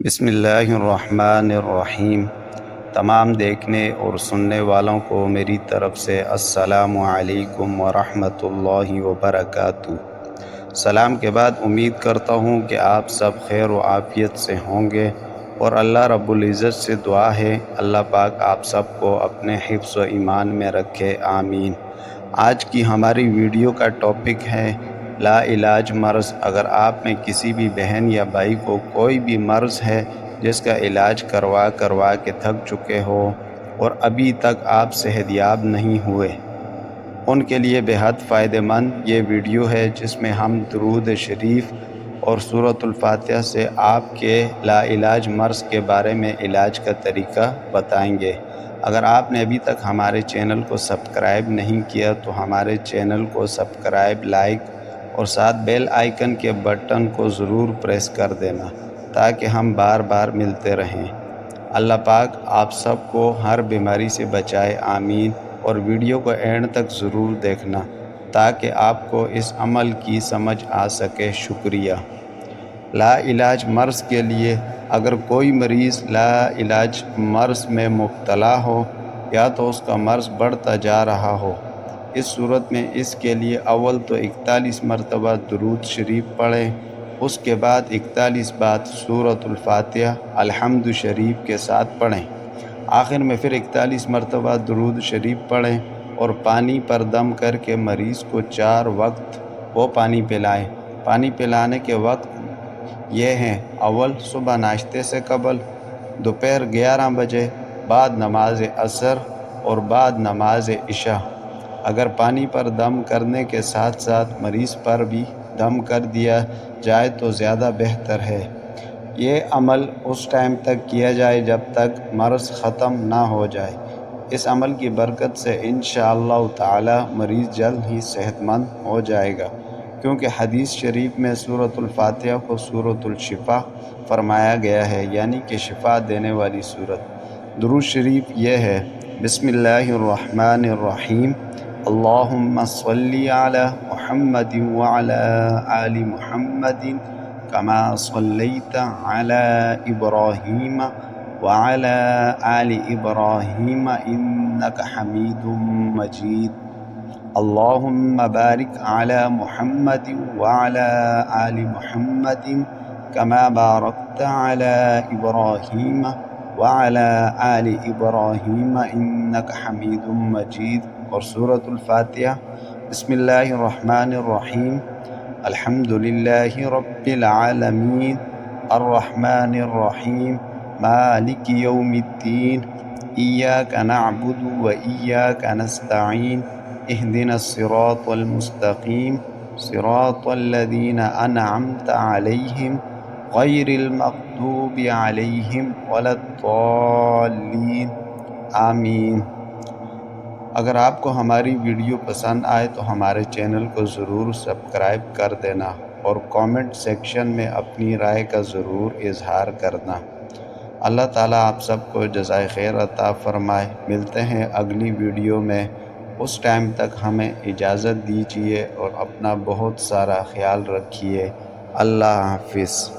بسم اللہ الرحمن الرحیم۔ تمام دیکھنے اور سننے والوں کو میری طرف سے السلام علیکم ورحمۃ اللہ وبرکاتہ۔ سلام کے بعد امید کرتا ہوں کہ آپ سب خیر و عافیت سے ہوں گے، اور اللہ رب العزت سے دعا ہے اللہ پاک آپ سب کو اپنے حفظ و ایمان میں رکھے، آمین۔ آج کی ہماری ویڈیو کا ٹاپک ہے لا علاج مرض۔ اگر آپ میں کسی بھی بہن یا بھائی کو کوئی بھی مرض ہے جس کا علاج کروا کے تھک چکے ہو اور ابھی تک آپ صحت یاب نہیں ہوئے، ان کے لیے بے حد فائدہ مند یہ ویڈیو ہے، جس میں ہم درود شریف اور سورۃ الفاتحہ سے آپ کے لا علاج مرض کے بارے میں علاج کا طریقہ بتائیں گے۔ اگر آپ نے ابھی تک ہمارے چینل کو سبسکرائب نہیں کیا تو ہمارے چینل کو سبسکرائب، لائک اور ساتھ بیل آئیکن کے بٹن کو ضرور پریس کر دینا تاکہ ہم بار بار ملتے رہیں۔ اللہ پاک آپ سب کو ہر بیماری سے بچائے، آمین۔ اور ویڈیو کو اینڈ تک ضرور دیکھنا تاکہ آپ کو اس عمل کی سمجھ آ سکے۔ شکریہ۔ لا علاج مرض کے لیے اگر کوئی مریض لا علاج مرض میں مبتلا ہو یا تو اس کا مرض بڑھتا جا رہا ہو، اس صورت میں اس کے لیے اول تو 41 مرتبہ درود شریف پڑھیں، اس کے بعد 41 بار سورۃ الفاتحہ الحمد شریف کے ساتھ پڑھیں، آخر میں پھر 41 مرتبہ درود شریف پڑھیں اور پانی پر دم کر کے مریض کو 4 وقت وہ پانی پلائیں۔ پانی پلانے کے وقت یہ ہیں: اول صبح ناشتے سے قبل، دوپہر 11 بجے، بعد نماز عصر اور بعد نماز عشاء۔ اگر پانی پر دم کرنے کے ساتھ ساتھ مریض پر بھی دم کر دیا جائے تو زیادہ بہتر ہے۔ یہ عمل اس ٹائم تک کیا جائے جب تک مرض ختم نہ ہو جائے۔ اس عمل کی برکت سے انشاءاللہ تعالی مریض جلد ہی صحت مند ہو جائے گا، کیونکہ حدیث شریف میں سورۃ الفاتحہ کو سورۃ الشفا فرمایا گیا ہے، یعنی کہ شفا دینے والی سورت۔ درود شریف یہ ہے: بسم اللہ الرحمن الرحیم، اللہم صلی علی محمد وعلی آل محمد کما صلیت علی ابراہیم وعلی آل ابراہیم انک حمید مجید، اللہم بارک علی محمد وعلی آل محمد کما بارکت علی ابراہیم وعلی آل ابراہیم انک حمید مجید۔ اور سورۃ الفاتحہ: بسم اللہ الرحمن الرحیم، الحمد للہ رب العالمین، الرحمن الرحیم، مالک یوم الدین، ایاک نعبد و ایاک نستعین، اہدنا الصراط المستقیم، صراط الذین انعمت علیہم غیر المغضوب علیہم ولا الضالین، آمین۔ اگر آپ کو ہماری ویڈیو پسند آئے تو ہمارے چینل کو ضرور سبسکرائب کر دینا اور کامنٹ سیکشن میں اپنی رائے کا ضرور اظہار کرنا۔ اللہ تعالیٰ آپ سب کو جزائے خیر عطا فرمائے۔ ملتے ہیں اگلی ویڈیو میں، اس ٹائم تک ہمیں اجازت دیجیے اور اپنا بہت سارا خیال رکھیے۔ اللہ حافظ۔